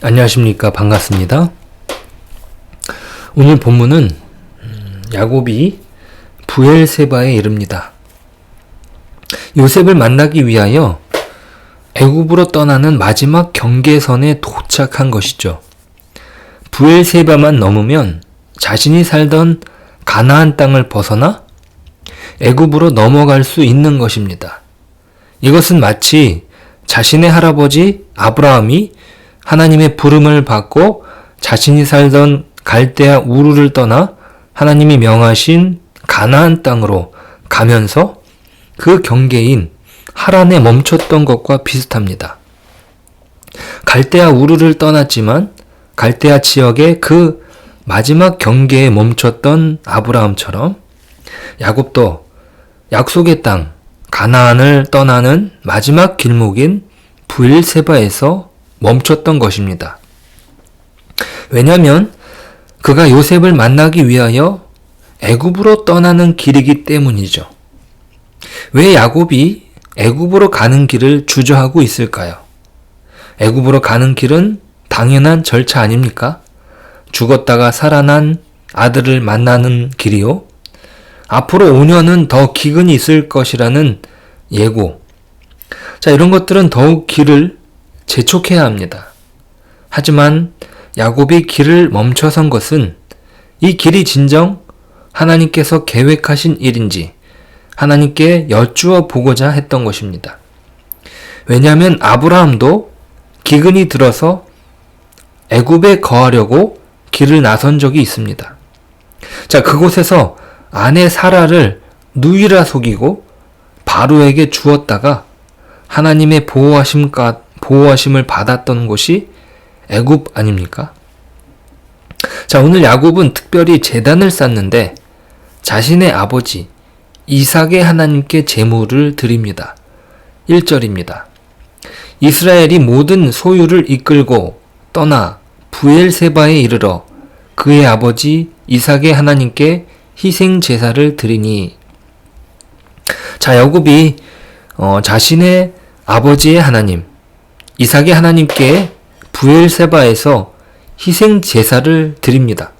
안녕하십니까. 반갑습니다. 오늘 본문은 야곱이 브엘세바에 이릅니다. 요셉을 만나기 위하여 애굽으로 떠나는 마지막 경계선에 도착한 것이죠. 브엘세바만 넘으면 자신이 살던 가나안 땅을 벗어나 애굽으로 넘어갈 수 있는 것입니다. 이것은 마치 자신의 할아버지 아브라함이 하나님의 부름을 받고 자신이 살던 갈대아 우르를 떠나 하나님이 명하신 가나안 땅으로 가면서 그 경계인 하란에 멈췄던 것과 비슷합니다. 갈대아 우르를 떠났지만 갈대아 지역의 그 마지막 경계에 멈췄던 아브라함처럼 야곱도 약속의 땅 가나안을 떠나는 마지막 길목인 브엘세바에서 멈췄던 것입니다. 왜냐하면 그가 요셉을 만나기 위하여 애굽으로 떠나는 길이기 때문이죠. 왜 야곱이 애굽으로 가는 길을 주저하고 있을까요? 애굽으로 가는 길은 당연한 절차 아닙니까? 죽었다가 살아난 아들을 만나는 길이요. 앞으로 5년은 더 기근이 있을 것이라는 예고. 자, 이런 것들은 더욱 길을 재촉해야 합니다. 하지만 야곱이 길을 멈춰선 것은 이 길이 진정 하나님께서 계획하신 일인지 하나님께 여쭈어 보고자 했던 것입니다. 왜냐하면 아브라함도 기근이 들어서 애굽에 거하려고 길을 나선 적이 있습니다. 자, 그곳에서 아내 사라를 누이라 속이고 바로에게 주었다가 하나님의 보호하심을 받았던 곳이 애굽 아닙니까? 자, 오늘 야곱은 특별히 제단을 쌓는데 자신의 아버지 이삭의 하나님께 제물을 드립니다. 1절입니다. 이스라엘이 모든 소유를 이끌고 떠나 브엘세바에 이르러 그의 아버지 이삭의 하나님께 희생 제사를 드리니. 자, 야곱이 자신의 아버지의 하나님 이삭의 하나님께 브엘세바에서 희생 제사를 드립니다.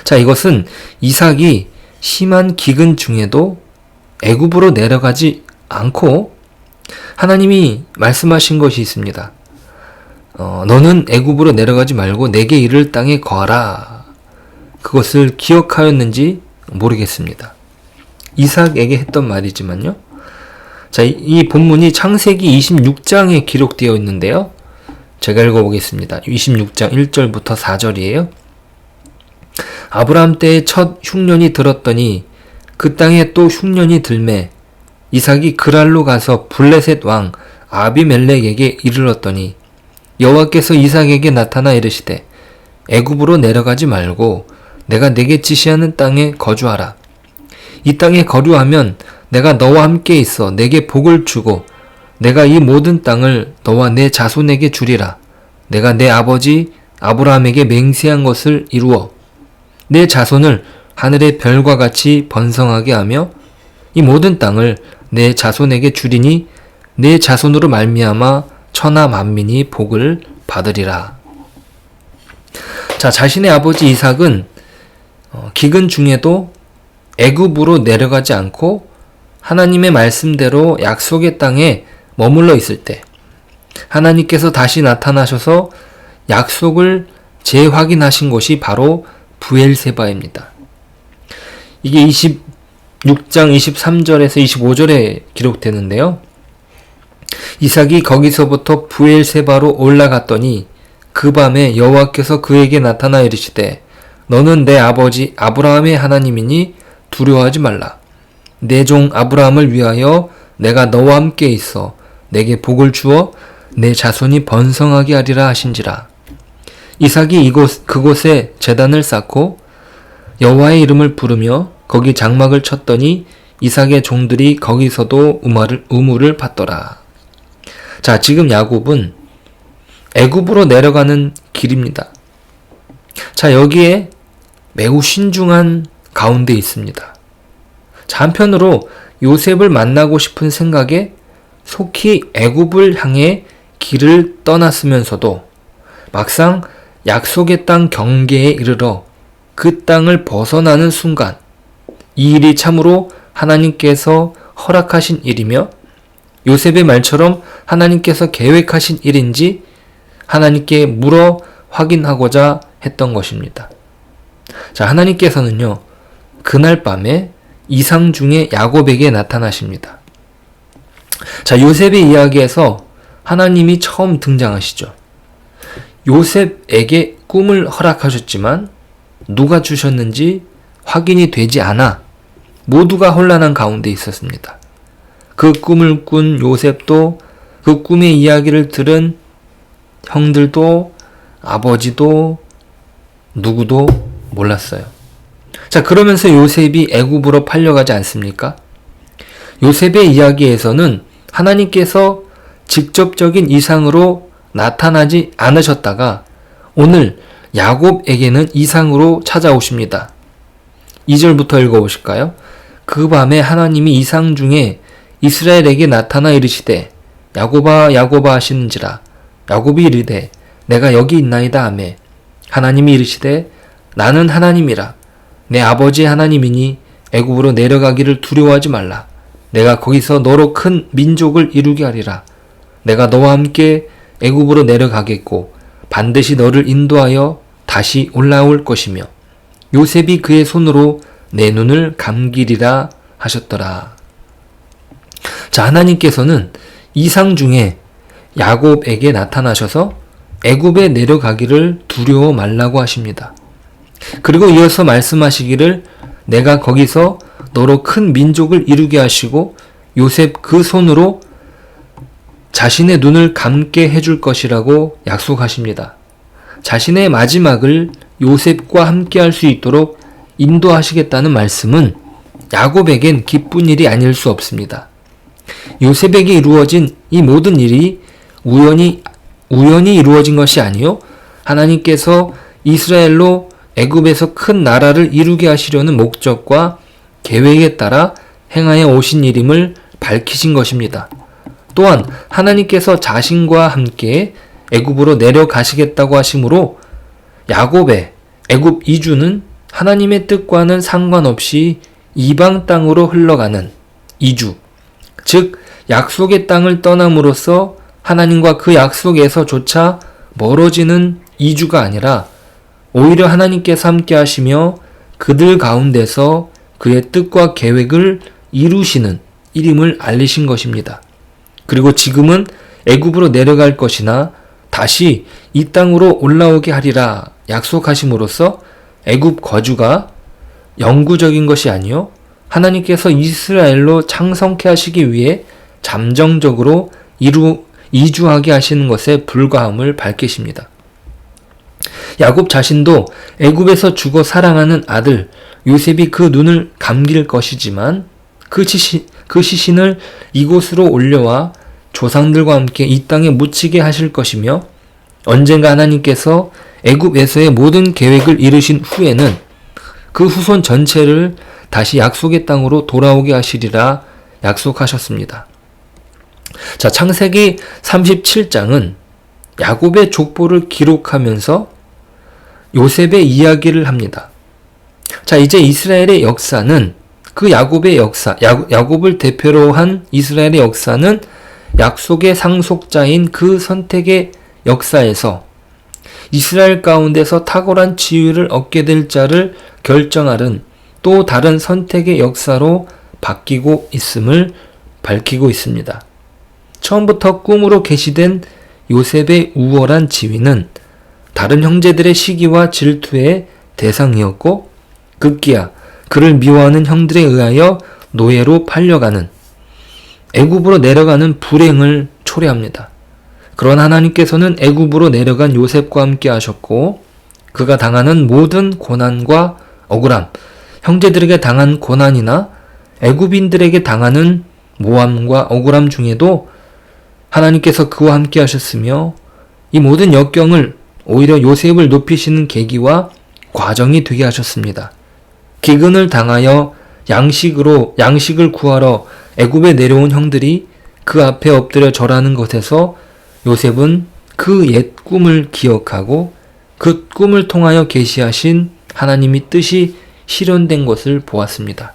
자, 이것은 이삭이 심한 기근 중에도 애굽으로 내려가지 않고 하나님이 말씀하신 것이 있습니다. 너는 애굽으로 내려가지 말고 내게 이를 땅에 거하라. 그것을 기억하였는지 모르겠습니다. 이삭에게 했던 말이지만요. 자, 이 본문이 창세기 26장에 기록되어 있는데요. 제가 읽어보겠습니다. 26장 1절부터 4절이에요. 아브라함 때에 첫 흉년이 들었더니 그 땅에 또 흉년이 들매 이삭이 그랄로 가서 블레셋 왕 아비멜렉에게 이르렀더니 여호와께서 이삭에게 나타나 이르시되 애굽으로 내려가지 말고 내가 내게 지시하는 땅에 거주하라. 이 땅에 거류하면 내가 너와 함께 있어 내게 복을 주고 내가 이 모든 땅을 너와 내 자손에게 주리라. 내가 내 아버지 아브라함에게 맹세한 것을 이루어 내 자손을 하늘의 별과 같이 번성하게 하며 이 모든 땅을 내 자손에게 주리니 내 자손으로 말미암아 천하 만민이 복을 받으리라. 자, 자신의 아버지 이삭은 기근 중에도 애굽으로 내려가지 않고 하나님의 말씀대로 약속의 땅에 머물러 있을 때 하나님께서 다시 나타나셔서 약속을 재확인하신 곳이 바로 브엘세바입니다. 이게 26장 23절에서 25절에 기록되는데요. 이삭이 거기서부터 브엘세바로 올라갔더니 그 밤에 여호와께서 그에게 나타나 이르시되 너는 내 아버지 아브라함의 하나님이니 두려워하지 말라. 내 종 아브라함을 위하여 내가 너와 함께 있어 내게 복을 주어 내 자손이 번성하게 하리라 하신지라. 이삭이 그곳에 제단을 쌓고 여호와의 이름을 부르며 거기 장막을 쳤더니 이삭의 종들이 거기서도 우물을 팠더라. 자, 지금 야곱은 애굽으로 내려가는 길입니다. 자, 여기에 매우 신중한 가운데 있습니다. 자, 한편으로 요셉을 만나고 싶은 생각에 속히 애굽을 향해 길을 떠났으면서도 막상 약속의 땅 경계에 이르러 그 땅을 벗어나는 순간 이 일이 참으로 하나님께서 허락하신 일이며 요셉의 말처럼 하나님께서 계획하신 일인지 하나님께 물어 확인하고자 했던 것입니다. 자, 하나님께서는요, 그날 밤에 이상 중에 야곱에게 나타나십니다. 자, 요셉의 이야기에서 하나님이 처음 등장하시죠. 요셉에게 꿈을 허락하셨지만 누가 주셨는지 확인이 되지 않아 모두가 혼란한 가운데 있었습니다. 그 꿈을 꾼 요셉도 그 꿈의 이야기를 들은 형들도 아버지도 누구도 몰랐어요. 자, 그러면서 요셉이 애굽으로 팔려가지 않습니까? 요셉의 이야기에서는 하나님께서 직접적인 이상으로 나타나지 않으셨다가 오늘 야곱에게는 이상으로 찾아오십니다. 2절부터 읽어보실까요? 그 밤에 하나님이 이상 중에 이스라엘에게 나타나 이르시되 야곱아 야곱아 하시는지라. 야곱이 이르되 내가 여기 있나이다 하매 하나님이 이르시되 나는 하나님이라. 내 아버지의 하나님이니 애굽으로 내려가기를 두려워하지 말라. 내가 거기서 너로 큰 민족을 이루게 하리라. 내가 너와 함께 애굽으로 내려가겠고 반드시 너를 인도하여 다시 올라올 것이며 요셉이 그의 손으로 내 눈을 감기리라 하셨더라. 자, 하나님께서는 이상 중에 야곱에게 나타나셔서 애굽에 내려가기를 두려워 말라고 하십니다. 그리고 이어서 말씀하시기를 내가 거기서 너로 큰 민족을 이루게 하시고 요셉 그 손으로 자신의 눈을 감게 해줄 것이라고 약속하십니다. 자신의 마지막을 요셉과 함께 할 수 있도록 인도하시겠다는 말씀은 야곱에겐 기쁜 일이 아닐 수 없습니다. 요셉에게 이루어진 이 모든 일이 우연히 이루어진 것이 아니요 하나님께서 이스라엘로 애굽에서 큰 나라를 이루게 하시려는 목적과 계획에 따라 행하여 오신 일임을 밝히신 것입니다. 또한 하나님께서 자신과 함께 애굽으로 내려가시겠다고 하시므로 야곱의 애굽 이주는 하나님의 뜻과는 상관없이 이방 땅으로 흘러가는 이주, 즉 약속의 땅을 떠남으로써 하나님과 그 약속에서조차 멀어지는 이주가 아니라 오히려 하나님께서 함께 하시며 그들 가운데서 그의 뜻과 계획을 이루시는 일임을 알리신 것입니다. 그리고 지금은 애굽으로 내려갈 것이나 다시 이 땅으로 올라오게 하리라 약속하심으로써 애굽 거주가 영구적인 것이 아니요 하나님께서 이스라엘로 창성케 하시기 위해 잠정적으로 이주하게 하시는 것에 불과함을 밝히십니다. 야곱 자신도 애굽에서 죽어 사랑하는 아들 요셉이 그 눈을 감길 것이지만 그 시신을 이곳으로 올려와 조상들과 함께 이 땅에 묻히게 하실 것이며 언젠가 하나님께서 애굽에서의 모든 계획을 이루신 후에는 그 후손 전체를 다시 약속의 땅으로 돌아오게 하시리라 약속하셨습니다. 자, 창세기 37장은 야곱의 족보를 기록하면서 요셉의 이야기를 합니다. 자, 이제 이스라엘의 역사는 그 야곱의 역사, 야곱을 대표로 한 이스라엘의 역사는 약속의 상속자인 그 선택의 역사에서 이스라엘 가운데서 탁월한 지위를 얻게 될 자를 결정하는 또 다른 선택의 역사로 바뀌고 있음을 밝히고 있습니다. 처음부터 꿈으로 계시된 요셉의 우월한 지위는 다른 형제들의 시기와 질투의 대상이었고 급기야 그를 미워하는 형들에 의하여 노예로 팔려가는 애굽으로 내려가는 불행을 초래합니다. 그러나 하나님께서는 애굽으로 내려간 요셉과 함께 하셨고 그가 당하는 모든 고난과 억울함, 형제들에게 당한 고난이나 애굽인들에게 당하는 모함과 억울함 중에도 하나님께서 그와 함께 하셨으며 이 모든 역경을 오히려 요셉을 높이시는 계기와 과정이 되게 하셨습니다. 기근을 당하여 양식을 구하러 애굽에 내려온 형들이 그 앞에 엎드려 절하는 것에서 요셉은 그 옛 꿈을 기억하고 그 꿈을 통하여 계시하신 하나님의 뜻이 실현된 것을 보았습니다.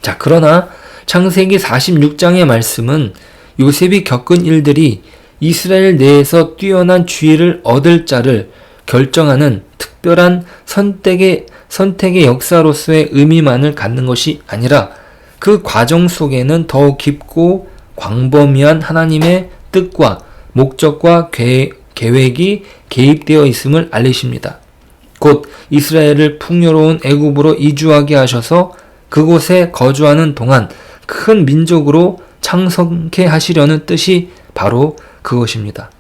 자, 그러나 창세기 46장의 말씀은 요셉이 겪은 일들이 이스라엘 내에서 뛰어난 지위를 얻을 자를 결정하는 특별한 선택의 역사로서의 의미만을 갖는 것이 아니라 그 과정 속에는 더욱 깊고 광범위한 하나님의 뜻과 목적과 계획이 개입되어 있음을 알리십니다. 곧 이스라엘을 풍요로운 애굽으로 이주하게 하셔서 그곳에 거주하는 동안 큰 민족으로 창성케 하시려는 뜻이 바로 그것입니다.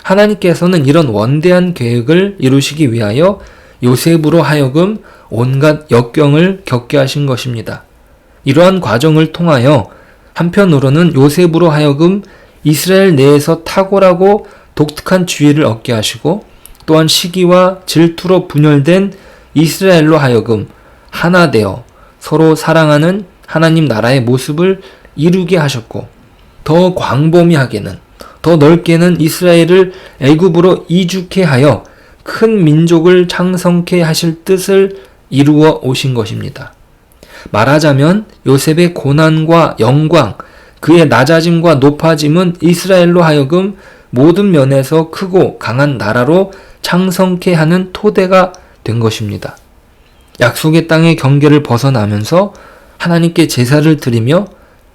하나님께서는 이런 원대한 계획을 이루시기 위하여 요셉으로 하여금 온갖 역경을 겪게 하신 것입니다. 이러한 과정을 통하여 한편으로는 요셉으로 하여금 이스라엘 내에서 탁월하고 독특한 지위를 얻게 하시고 또한 시기와 질투로 분열된 이스라엘로 하여금 하나 되어 서로 사랑하는 하나님 나라의 모습을 이루게 하셨고 더 광범위하게는 더 넓게는 이스라엘을 애굽으로 이주케 하여 큰 민족을 창성케 하실 뜻을 이루어 오신 것입니다. 말하자면 요셉의 고난과 영광, 그의 낮아짐과 높아짐은 이스라엘로 하여금 모든 면에서 크고 강한 나라로 창성케 하는 토대가 된 것입니다. 약속의 땅의 경계를 벗어나면서 하나님께 제사를 드리며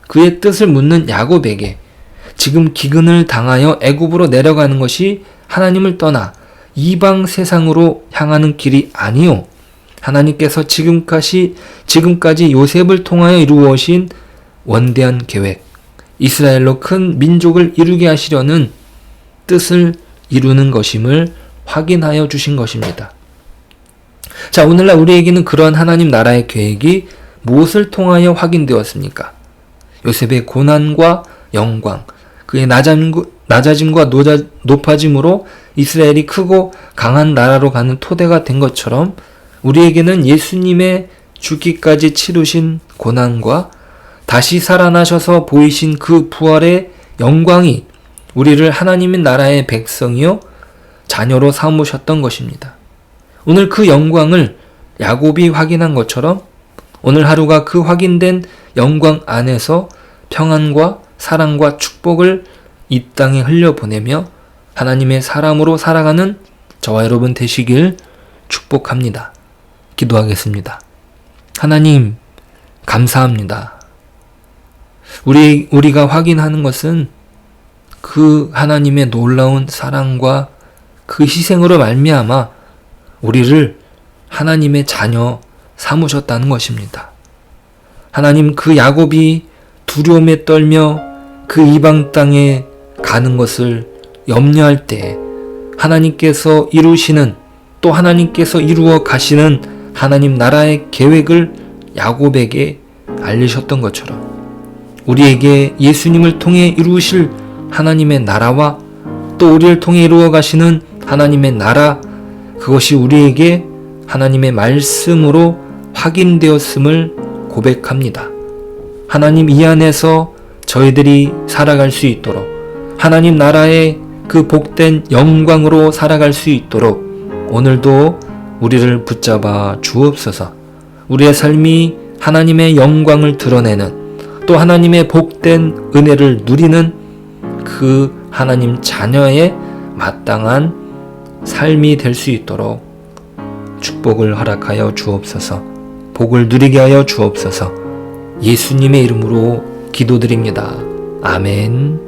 그의 뜻을 묻는 야곱에게 지금 기근을 당하여 애굽으로 내려가는 것이 하나님을 떠나 이방 세상으로 향하는 길이 아니요 하나님께서 지금까지 요셉을 통하여 이루어오신 원대한 계획, 이스라엘로 큰 민족을 이루게 하시려는 뜻을 이루는 것임을 확인하여 주신 것입니다. 자, 오늘날 우리에게는 그러한 하나님 나라의 계획이 무엇을 통하여 확인되었습니까? 요셉의 고난과 영광, 그의 낮아짐과 높아짐으로 이스라엘이 크고 강한 나라로 가는 토대가 된 것처럼 우리에게는 예수님의 죽기까지 치르신 고난과 다시 살아나셔서 보이신 그 부활의 영광이 우리를 하나님의 나라의 백성이요 자녀로 삼으셨던 것입니다. 오늘 그 영광을 야곱이 확인한 것처럼 오늘 하루가 그 확인된 영광 안에서 평안과 사랑과 축복을 이 땅에 흘려보내며 하나님의 사람으로 살아가는 저와 여러분 되시길 축복합니다. 기도하겠습니다. 하나님, 감사합니다. 우리가 확인하는 것은 그 하나님의 놀라운 사랑과 그 희생으로 말미암아 우리를 하나님의 자녀 삼으셨다는 것입니다. 하나님, 그 야곱이 두려움에 떨며 그 이방 땅에 가는 것을 염려할 때 하나님께서 이루시는 또 하나님께서 이루어 가시는 하나님 나라의 계획을 야곱에게 알리셨던 것처럼 우리에게 예수님을 통해 이루실 하나님의 나라와 또 우리를 통해 이루어 가시는 하나님의 나라, 그것이 우리에게 하나님의 말씀으로 확인되었음을 고백합니다. 하나님, 이 안에서 저희들이 살아갈 수 있도록 하나님 나라의 그 복된 영광으로 살아갈 수 있도록 오늘도 우리를 붙잡아 주옵소서. 우리의 삶이 하나님의 영광을 드러내는 또 하나님의 복된 은혜를 누리는 그 하나님 자녀의 마땅한 삶이 될 수 있도록 축복을 허락하여 주옵소서. 복을 누리게 하여 주옵소서. 예수님의 이름으로 기도드립니다. 아멘.